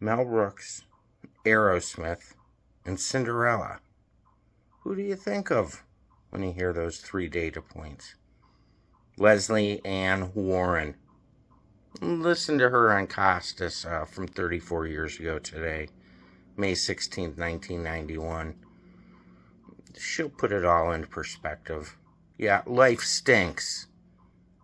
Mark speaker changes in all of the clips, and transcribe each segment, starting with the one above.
Speaker 1: Mel Brooks, Aerosmith, and Cinderella. Who do you think of when you hear those three data points? Leslie Ann Warren. Listen to her on Costas from 34 years ago today, May 16th, 1991. She'll put it all into perspective. Yeah, life stinks.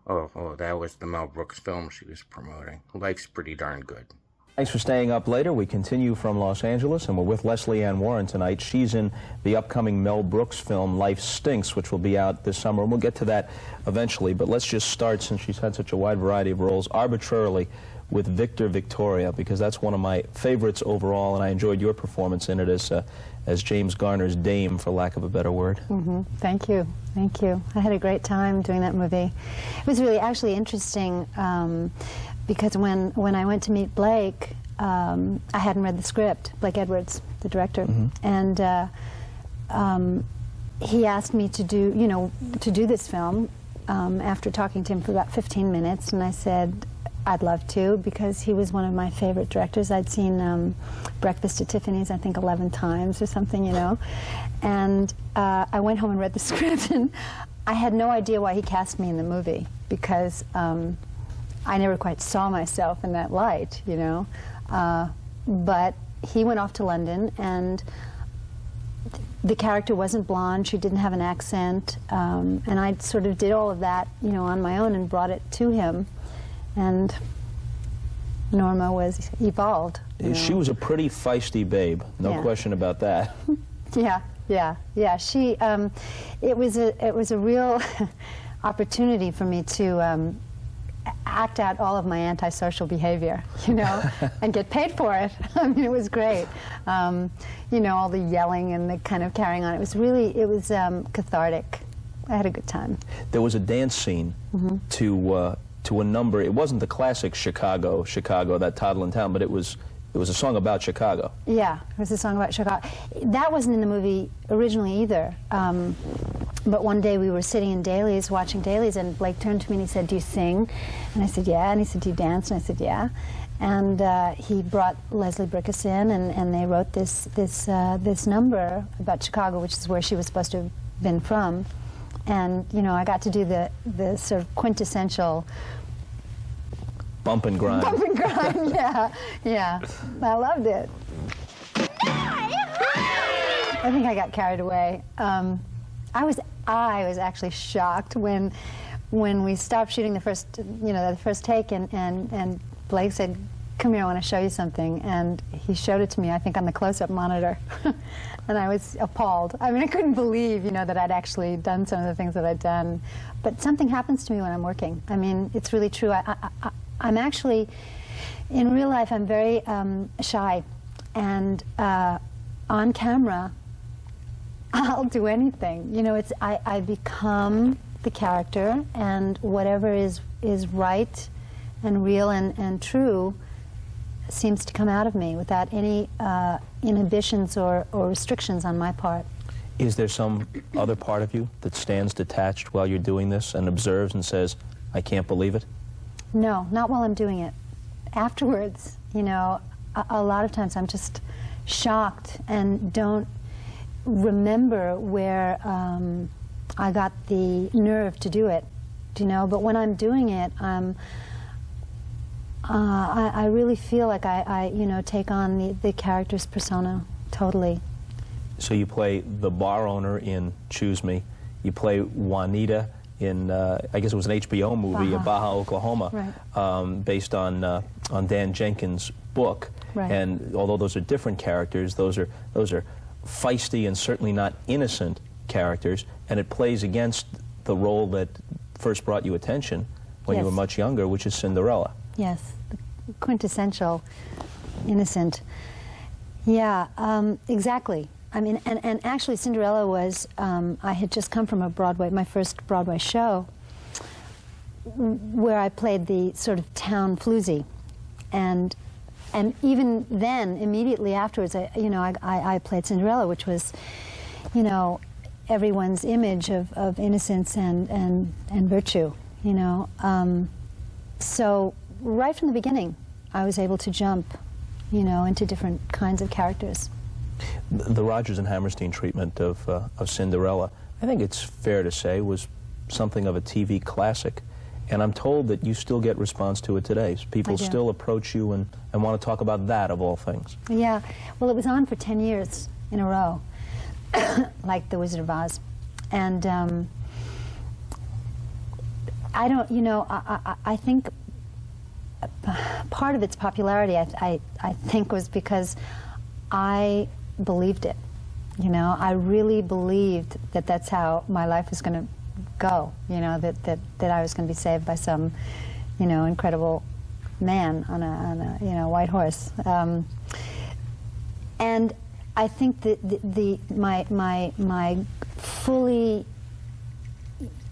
Speaker 1: Oh, that was the Mel Brooks film she was promoting. Life's pretty darn good.
Speaker 2: Thanks for staying up later. We continue from Los Angeles, and we're with Lesley Ann Warren tonight. She's in the upcoming Mel Brooks film, Life Stinks, which will be out this summer, and we'll get to that eventually. But let's just start, since she's had such a wide variety of roles, arbitrarily with Victor Victoria, because that's one of my favorites overall, and I enjoyed your performance in it as James Garner's dame, for lack of a better word.
Speaker 3: Thank you. Thank you. I had a great time doing that movie. It was really actually interesting because when I went to meet Blake, I hadn't read the script, Blake Edwards, the director, and he asked me to do this film after talking to him for about 15 minutes, and I said, I'd love to, because he was one of my favorite directors. I'd seen Breakfast at Tiffany's, I think, 11 times or something, you know. And I went home and read the script, and I had no idea why he cast me in the movie, because I never quite saw myself in that light, you know. But he went off to London, and the character wasn't blonde, she didn't have an accent, and I sort of did all of that, you know, on my own and brought it to him. And Norma was evolved.
Speaker 2: She was a pretty feisty babe, no question about that.
Speaker 3: Yeah. She, it was a real opportunity for me to act out all of my antisocial behavior, you know, and get paid for it. I mean, it was great. You know, all the yelling and the kind of carrying on. It was really, cathartic. I had a good time.
Speaker 2: There was a dance scene to a number. It wasn't the classic Chicago, that toddling town, but it was a song about Chicago. Yeah,
Speaker 3: it was a song about Chicago. That wasn't in the movie originally either. But one day we were sitting in dailies, watching dailies, and Blake turned to me and he said, "Do you sing?" And I said, "Yeah." And he said, "Do you dance?" And I said, "Yeah." And he brought Leslie Brickus in, and they wrote this number about Chicago, which is where she was supposed to have been from. And, you know, I got to do the sort of quintessential
Speaker 2: bump and grind.
Speaker 3: Bump and grind, yeah. I loved it. I think I got carried away. I was actually shocked when we stopped shooting the first take, and Blake said, "Come here, I want to show you something." And he showed it to me, I think, on the close-up monitor. And I was appalled. I mean, I couldn't believe, you know, that I'd actually done some of the things that I'd done. But something happens to me when I'm working. I mean, it's really true. I'm actually, in real life, I'm very shy. And on camera, I'll do anything. You know, I become the character, and whatever is right and real and true seems to come out of me without any inhibitions or restrictions on my part.
Speaker 2: Is there some other part of you that stands detached while you're doing this and observes and says, "I can't believe it"?
Speaker 3: No, not while I'm doing it. Afterwards, you know, a lot of times I'm just shocked and don't remember where I got the nerve to do it, you know. But when I'm doing it, I really feel like I you know, take on the character's persona totally.
Speaker 2: So you play the bar owner in Choose Me. You play Juanita in, I guess it was an HBO movie, Baja, Oklahoma, right. Based on Dan Jenkins' book. Right. And although those are different characters, those are feisty and certainly not innocent characters, and it plays against the role that first brought you attention when you were much younger, which is Cinderella.
Speaker 3: Yes, the quintessential innocent. Yeah, exactly. I mean, and actually Cinderella was, I had just come from my first Broadway show, where I played the sort of town floozy. And even then, immediately afterwards, I played Cinderella, which was, you know, everyone's image of innocence and virtue, you know. So right from the beginning, I was able to jump you know, into different kinds of characters.
Speaker 2: The Rodgers and Hammerstein treatment of Cinderella, I think it's fair to say, was something of a TV classic. And I'm told that you still get response to it today. People still approach you and want to talk about that, of all things.
Speaker 3: Yeah. Well, it was on for 10 years in a row, like The Wizard of Oz. And I don't, you know, I think part of its popularity, I think, was because I believed it. You know, I really believed that that's how my life was going to go. You know, that I was going to be saved by some, you know, incredible man on a you know, white horse. And I think that my fully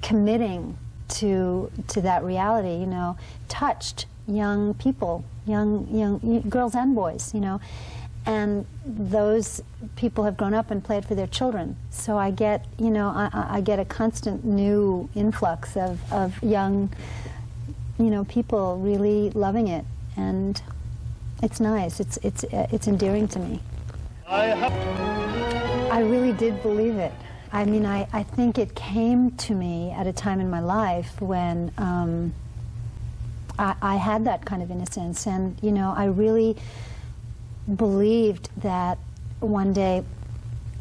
Speaker 3: committing to that reality, you know, touched young people, young girls and boys, you know, and those people have grown up and played for their children. So I get, you know, I get a constant new influx of young, you know, people really loving it, and it's nice. It's endearing to me. I really did believe it. I mean, I think it came to me at a time in my life when I had that kind of innocence, and, you know, I really believed that one day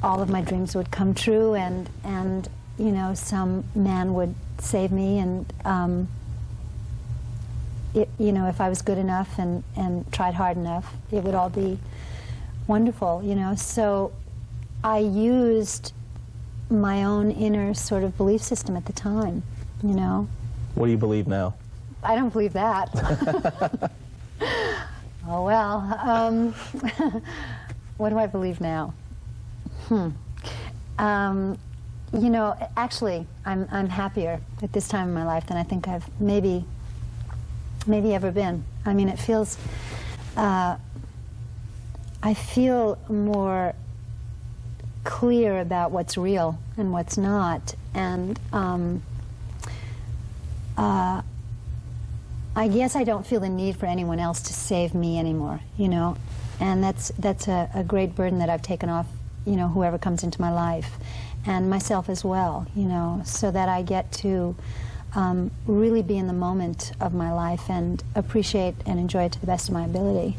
Speaker 3: all of my dreams would come true, and you know, some man would save me, and you know, if I was good enough and tried hard enough, it would all be wonderful, you know. So I used my own inner sort of belief system at the time, you know.
Speaker 2: What do you believe now?
Speaker 3: I don't believe that. Oh, well, what do I believe now? You know, actually, I'm happier at this time in my life than I think I've maybe ever been. I mean, it feels, I feel more clear about what's real and what's not, and I guess I don't feel the need for anyone else to save me anymore, you know, and that's a great burden that I've taken off, you know, whoever comes into my life, and myself as well, you know, so that I get to really be in the moment of my life and appreciate and enjoy it to the best of my ability.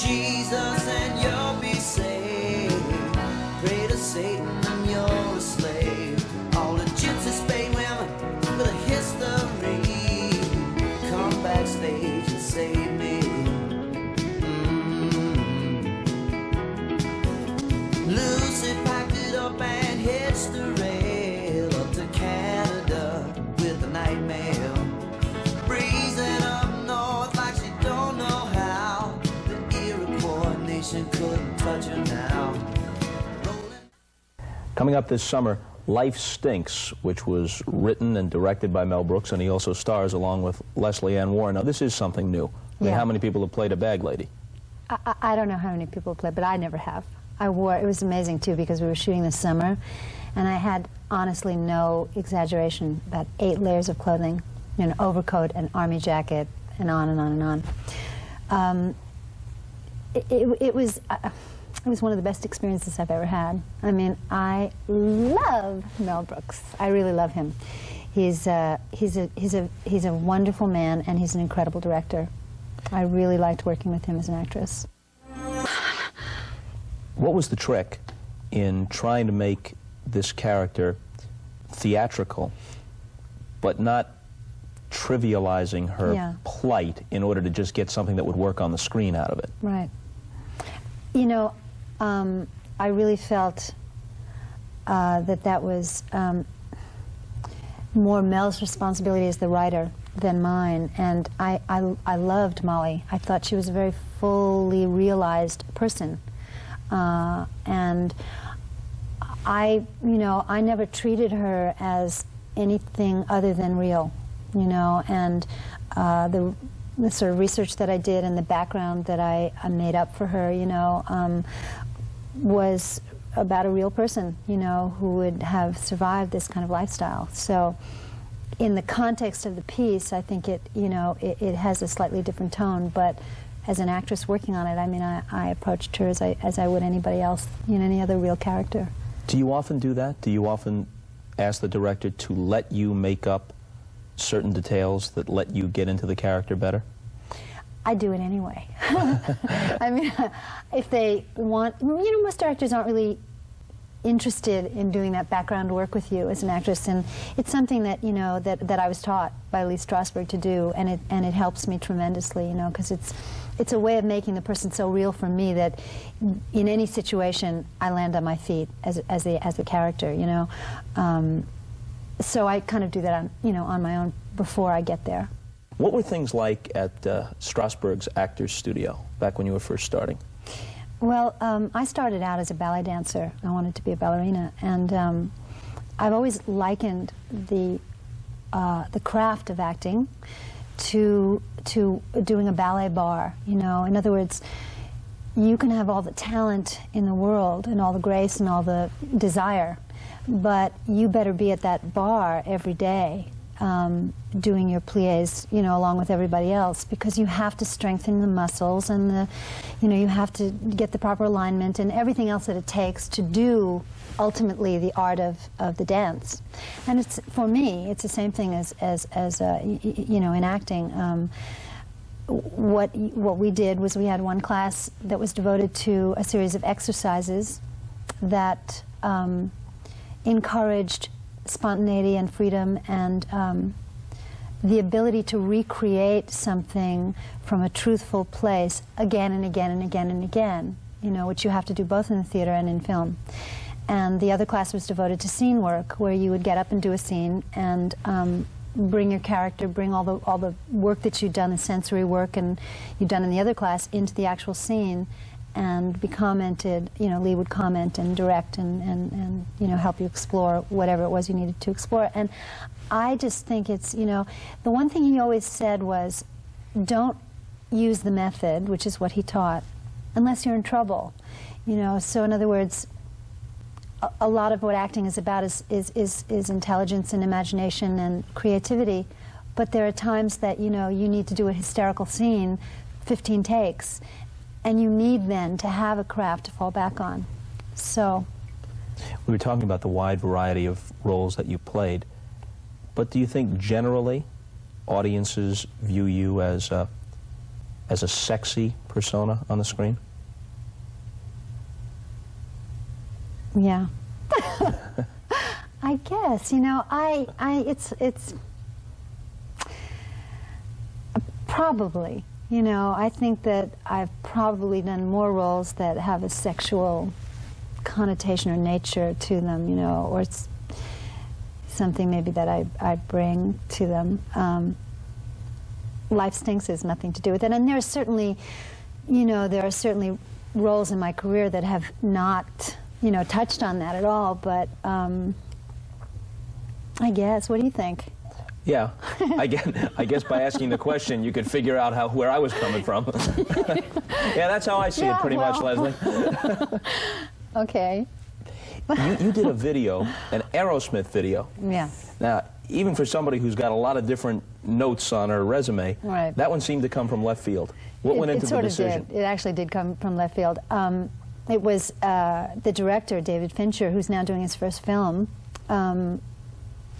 Speaker 4: Jesus and you'll be saved. Pray to Satan and you're a slave. All the gypsy Spain women with a history, come backstage and save me. Lucy packed it up and hitched the rail up to Canada with the night mail. Breezing up north like she don't know how. Couldn't touch her now.
Speaker 2: Coming up this summer, Life Stinks, which was written and directed by Mel Brooks, and he also stars along with Leslie Ann Warren. Now, this is something new. I mean, how many people have played a bag lady?
Speaker 3: I don't know how many people have played, but I never have. I wore, it was amazing too, because we were shooting this summer, and I had, honestly, no exaggeration, about 8 layers of clothing, an overcoat, an army jacket, and on and on and on. It was one of the best experiences I've ever had. I mean, I love Mel Brooks. I really love him. He's a wonderful man, and he's an incredible director. I really liked working with him as an actress.
Speaker 2: What was the trick in trying to make this character theatrical, but not trivializing her plight in order to just get something that would work on the screen out of it?
Speaker 3: Right. You know, I really felt that was more Mel's responsibility as the writer than mine, and I loved Molly. I thought she was a very fully realized person, and I never treated her as anything other than real, and the sort of research that I did and the background that I made up for her, was about a real person, who would have survived this kind of lifestyle. So in the context of the piece, I think it has a slightly different tone, but as an actress working on it, I mean, I approached her as I would anybody else, any other real character.
Speaker 2: Do you often do that? Do you often ask the director to let you make up certain details that let you get into the character better?
Speaker 3: I do it anyway. I mean, if they want, most directors aren't really interested in doing that background work with you as an actress, and it's something that that I was taught by Lee Strasberg to do, and it helps me tremendously, because it's a way of making the person so real for me that in any situation I land on my feet as the character, so I kind of do that on my own before I get there.
Speaker 2: What were things like at Strasberg's Actors Studio back when you were first starting?
Speaker 3: Well, I started out as a ballet dancer. I wanted to be a ballerina, and I've always likened the craft of acting to doing a ballet bar. In other words, you can have all the talent in the world and all the grace and all the desire, but you better be at that bar every day, doing your pliés, along with everybody else, because you have to strengthen the muscles and you have to get the proper alignment and everything else that it takes to do ultimately the art of the dance. And it's, for me, it's the same thing as in acting. What we did was we had one class that was devoted to a series of exercises that encouraged spontaneity and freedom and the ability to recreate something from a truthful place again and again and again and again, which you have to do both in the theater and in film. And the other class was devoted to scene work, where you would get up and do a scene and bring your character, bring all the work that you'd done, the sensory work and you'd done in the other class, into the actual scene, and be commented, Lee would comment and direct and help you explore whatever it was you needed to explore. And I just think it's, the one thing he always said was, don't use the method, which is what he taught, unless you're in trouble. So in other words, a lot of what acting is about is intelligence and imagination and creativity, but there are times that, you need to do a hysterical scene, 15 takes, and you need then to have a craft to fall back on. So
Speaker 2: we were talking about the wide variety of roles that you played, but do you think generally audiences view you as a sexy persona on the screen?
Speaker 3: Yeah. I guess, it's probably. I think that I've probably done more roles that have a sexual connotation or nature to them, or it's something maybe that I bring to them. Life Stinks has nothing to do with it. And there are certainly, roles in my career that have not, touched on that at all, but I guess, what do you think?
Speaker 2: Yeah, I guess by asking the question, you could figure out where I was coming from. Yeah, that's how I see it pretty much, Leslie.
Speaker 3: Okay.
Speaker 2: You did a video, an Aerosmith video.
Speaker 3: Yeah.
Speaker 2: Now, even for somebody who's got a lot of different notes on her resume,
Speaker 3: right,
Speaker 2: that one seemed to come from left field. What went into the decision?
Speaker 3: It actually did come from left field. It was the director, David Fincher, who's now doing his first film,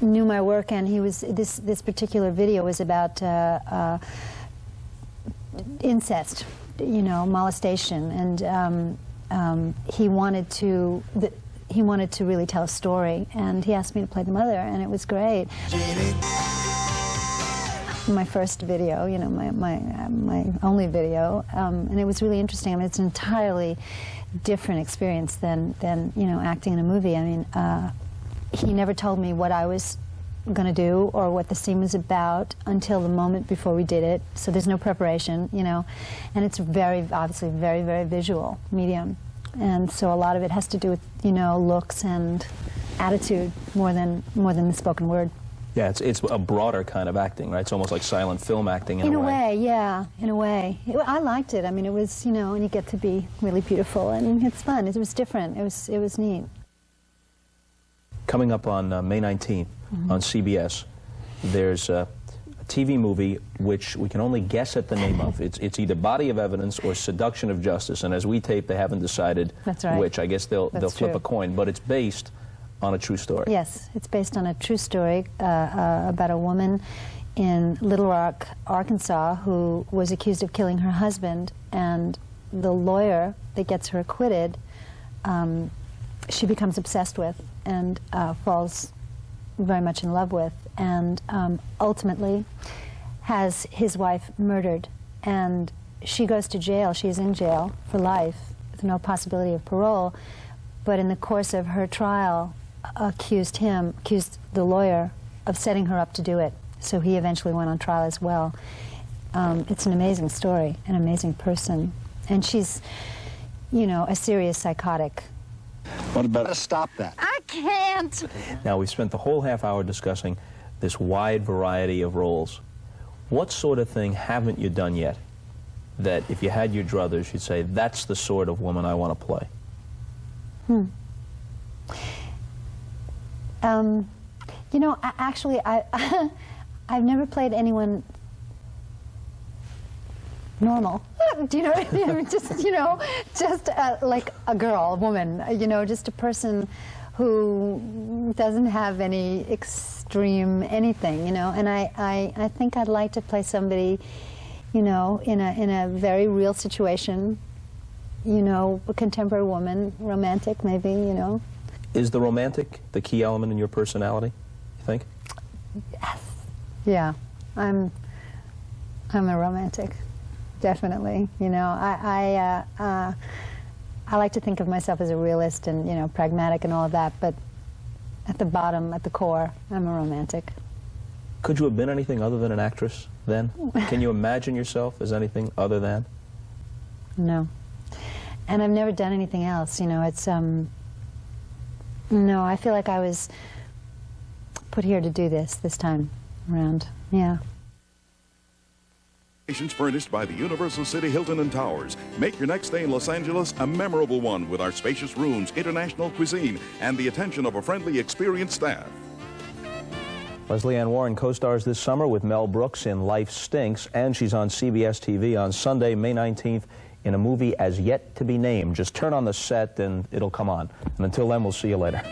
Speaker 3: knew my work, and he was this particular video was about incest, molestation, and he wanted to really tell a story, and he asked me to play the mother, and it was great. My first video, my only video, and it was really interesting. I mean, it's an entirely different experience than acting in a movie. I mean, he never told me what I was going to do or what the scene was about until the moment before we did it. So there's no preparation, you know, and it's obviously very, very visual medium. And so a lot of it has to do with, you know, looks and attitude more than the spoken word.
Speaker 2: Yeah, it's a broader kind of acting, right? It's almost like silent film acting in a way.
Speaker 3: Yeah, in a way. I liked it. I mean, it was, you know, and you get to be really beautiful, and it's fun. It was different. It was neat.
Speaker 2: Coming up on May 19th on CBS, there's a TV movie which we can only guess at the name of. It's either Body of Evidence or Seduction of Justice, and as we tape, they haven't decided which. I guess they'll flip a coin, but it's based on a true story.
Speaker 3: Yes, it's based on a true story about a woman in Little Rock, Arkansas, who was accused of killing her husband, and the lawyer that gets her acquitted, she becomes obsessed with and falls very much in love with, and ultimately has his wife murdered, and she goes to jail. She's in jail for life with no possibility of parole, but in the course of her trial, accused the lawyer of setting her up to do it. So he eventually went on trial as well. It's an amazing story, an amazing person. And she's, you know, a serious psychotic.
Speaker 5: What about stop that?
Speaker 3: I can't!
Speaker 2: Now, we spent the whole half hour discussing this wide variety of roles. What sort of thing haven't you done yet that if you had your druthers, you'd say, that's the sort of woman I want to play?
Speaker 3: You know, actually, I've never played anyone normal. Do you know what I mean? Just, you know, just like a girl, a woman, you know, just a person who doesn't have any extreme anything, you know. And I think I'd like to play somebody, you know, in a very real situation, you know, a contemporary woman, romantic maybe, you know.
Speaker 2: Is the romantic the key element in your personality, you think?
Speaker 3: Yes. Yeah, I'm a romantic, definitely. You know, I like to think of myself as a realist and, you know, pragmatic and all of that, but at the bottom, at the core, I'm a romantic.
Speaker 2: Could you have been anything other than an actress then? Can you imagine yourself as anything other than?
Speaker 3: No. And I've never done anything else, you know, it's, no, I feel like I was put here to do this time around, yeah.
Speaker 6: Furnished by the Universal City Hilton and Towers. Make your next stay in Los Angeles a memorable one with our spacious rooms, international cuisine, and the attention of a friendly, experienced staff.
Speaker 2: Lesley Ann Warren co-stars this summer with Mel Brooks in Life Stinks, and she's on CBS TV on Sunday, May 19th, in a movie as yet to be named. Just turn on the set and it'll come on. And until then, we'll see you later.